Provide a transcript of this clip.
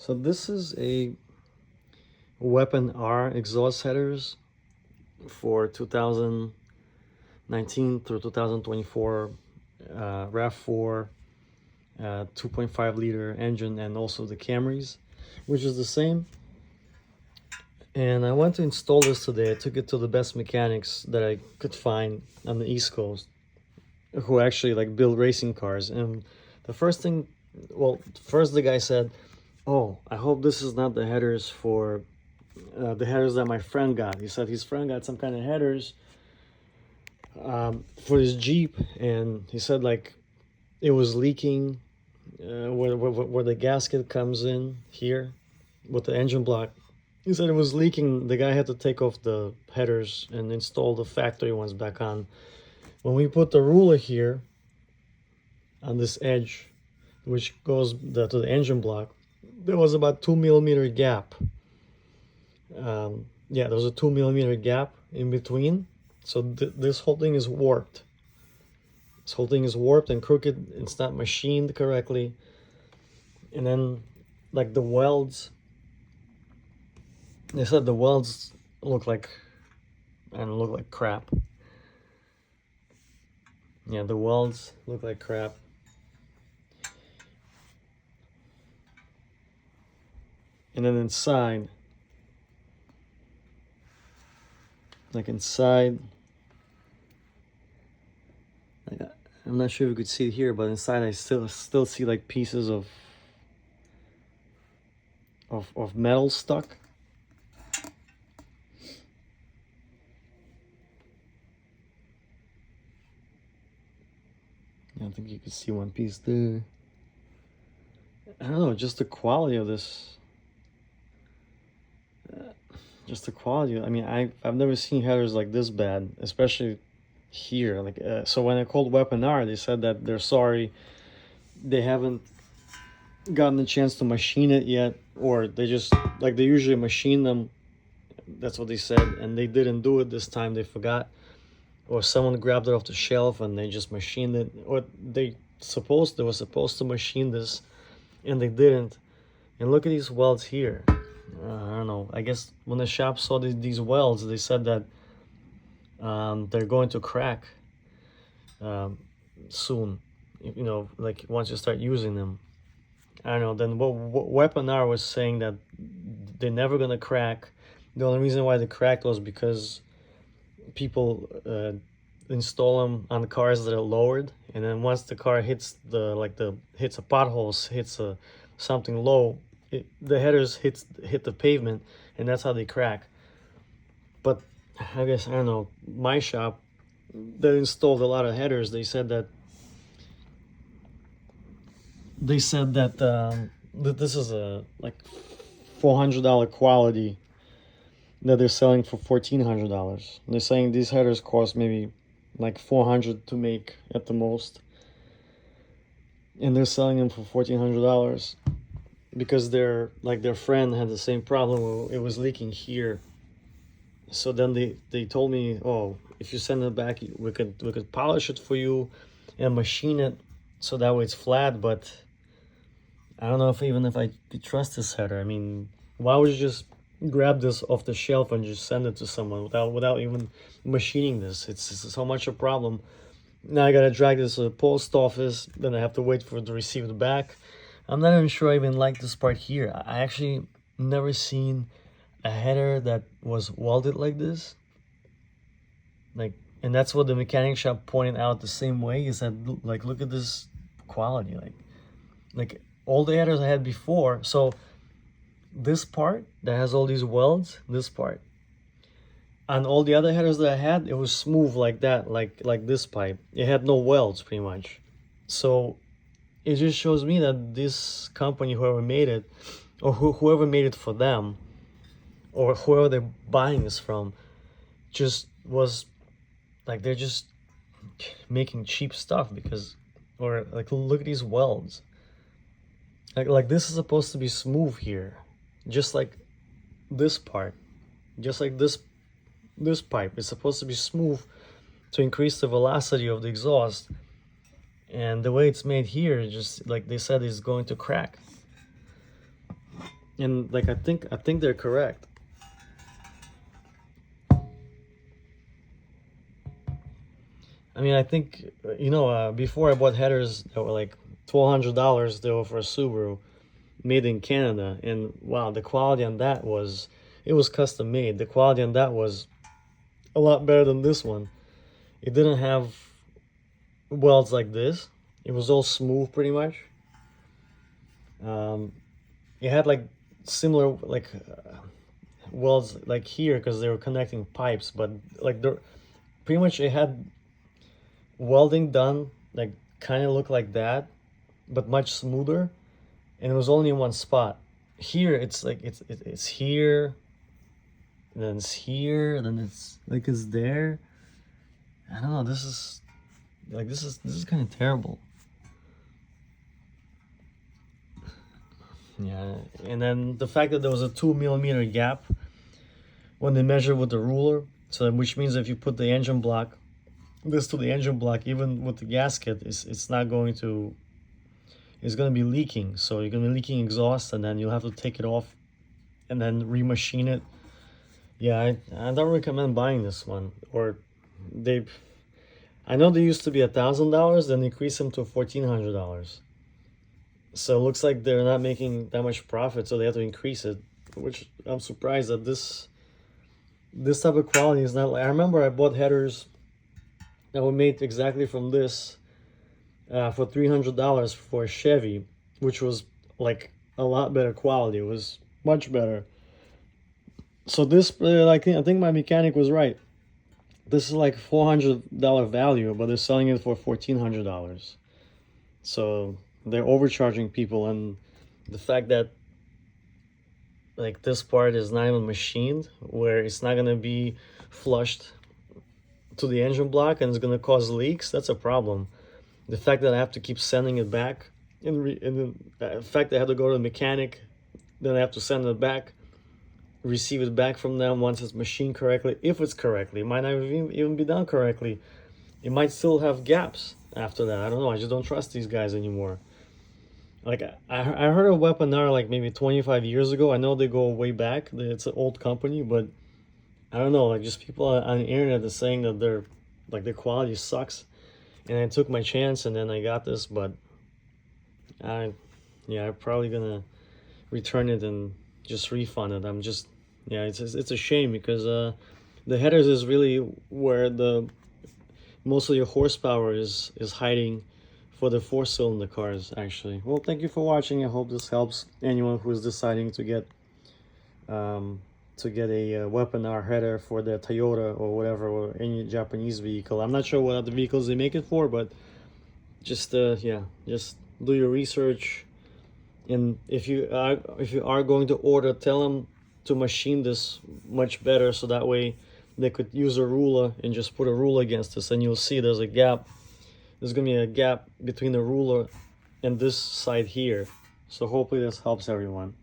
So this is a Weapon R exhaust headers for 2019 through 2024 RAV4 2.5 liter engine, and also the Camrys, which is the same. And I went to install this today. I took it to the best mechanics that I could find on the East Coast, who actually like build racing cars. And the first thing, well, first the guy said, "Oh, I hope this is not the headers for the headers that my friend got." He said his friend got some kind of headers for his Jeep, and he said like it was leaking where the gasket comes in here with the engine block. He said it was leaking. The guy had to take off the headers and install the factory ones back on. When we put the ruler here on this edge, which goes to the engine block, there was about 2 millimeter gap. Yeah, there was a 2 millimeter gap in between. So this whole thing is warped. This whole thing is warped and crooked. It's not machined correctly. And then like the welds, they said the welds look like crap. Yeah, the welds look like crap. And then inside, I'm not sure if you could see it here, but inside I still see like pieces of metal stuck. I think you can see one piece there. I don't know, just the quality of this. Just the quality. I mean, I've never seen headers like this bad, especially here. Like, so when I called Weapon R, they said that they're sorry, they haven't gotten a chance to machine it yet, or they just like they usually machine them. That's what they said, and they didn't do it this time. They forgot, or someone grabbed it off the shelf and they just machined it, or they were supposed to machine this and they didn't. And look at these welds here. I don't know, I guess when the shop saw these welds, they said that they're going to crack soon, you know, like once you start using them. I don't know. Then what Weapon R was saying that they're never gonna crack. The only reason why they cracked was because people install them on cars that are lowered, and then once the car hits hits a pothole, hits something low, the headers hit the pavement, and that's how they crack. But I guess, I don't know, my shop that installed a lot of headers, they said that that this is a like $400 quality that they're selling for $1,400. They're saying these headers cost maybe like $400 to make at the most, and they're selling them for $1,400 because their friend had the same problem. It was leaking here. So then they told me, oh, if you send it back, we could polish it for you and machine it so that way it's flat. But I don't know if I could trust this header. I mean, why would you just grab this off the shelf and just send it to someone without even machining this? It's so much a problem. Now I gotta drag this to the post office, then I have to wait for it to receive it back. I'm not even sure I even like this part here. I actually never seen a header that was welded like this. Like, and that's what the mechanic shop pointed out the same way. He said, like, look at this quality. Like all the headers I had before. So this part that has all these welds, this part, and all the other headers that I had, it was smooth like that, like this pipe. It had no welds pretty much. So it just shows me that this company, whoever made it, or whoever made it for them, or whoever they're buying this from, just was like, they're just making cheap stuff. Because, or like, look at these welds. Like this is supposed to be smooth here, just like this part, just like this pipe is supposed to be smooth to increase the velocity of the exhaust. And the way it's made here, just like they said, is going to crack. And like I think they're correct. I mean, I think before I bought headers that were like $1,200, they were for a Subaru, made in Canada, and wow, the quality on that was, it was custom made. The quality on that was a lot better than this one. It didn't have welds like this. It was all smooth pretty much. It had like similar like welds like here because they were connecting pipes, but like pretty much it had welding done like kind of looked like that, but much smoother, and it was only in one spot. Here it's like it's here, and then it's here, and then it's like it's there. I don't know. This is kind of terrible. Yeah, and then the fact that there was a 2 millimeter gap when they measured with the ruler, so which means if you put the engine block, this to the engine block, even with the gasket, it's not going to, it's going to be leaking. So you're going to be leaking exhaust, and then you'll have to take it off and then remachine it. Yeah, I don't recommend buying this one. Or I know they used to be $1,000, then increase them to $1,400. So it looks like they're not making that much profit, so they have to increase it, which I'm surprised that this type of quality is not. I remember I bought headers that were made exactly from this for $300 for a Chevy, which was like a lot better quality. It was much better. So this, I think my mechanic was right. This is like $400 value, but they're selling it for $1,400. So they're overcharging people, and the fact that like this part is not even machined, where it's not gonna be flushed to the engine block and it's gonna cause leaks, that's a problem. The fact that I have to keep sending it back, and the fact that I have to go to the mechanic, then I have to send it back, receive it back from them once it's machined correctly. If it's correctly, it might not even be done correctly. It might still have gaps after that. I don't know. I just don't trust these guys anymore. Like I heard of Weaponar like maybe 25 years ago. I know they go way back. It's an old company, but I don't know. Like just people on the internet are saying that their quality sucks, and I took my chance and then I got this. But I'm probably gonna return it and just refund it. It's a shame because the headers is really where the most of your horsepower is hiding for the 4-cylinder cars, actually. Well, thank you for watching. I hope this helps anyone who is deciding to get a Weaponar header for their Toyota or whatever, or any Japanese vehicle. I'm not sure what other vehicles they make it for, but just just do your research. And if you are going to order, tell them to machine this much better, so that way they could use a ruler and just put a ruler against this, and you'll see there's a gap. There's gonna be a gap between the ruler and this side here. So hopefully this helps everyone.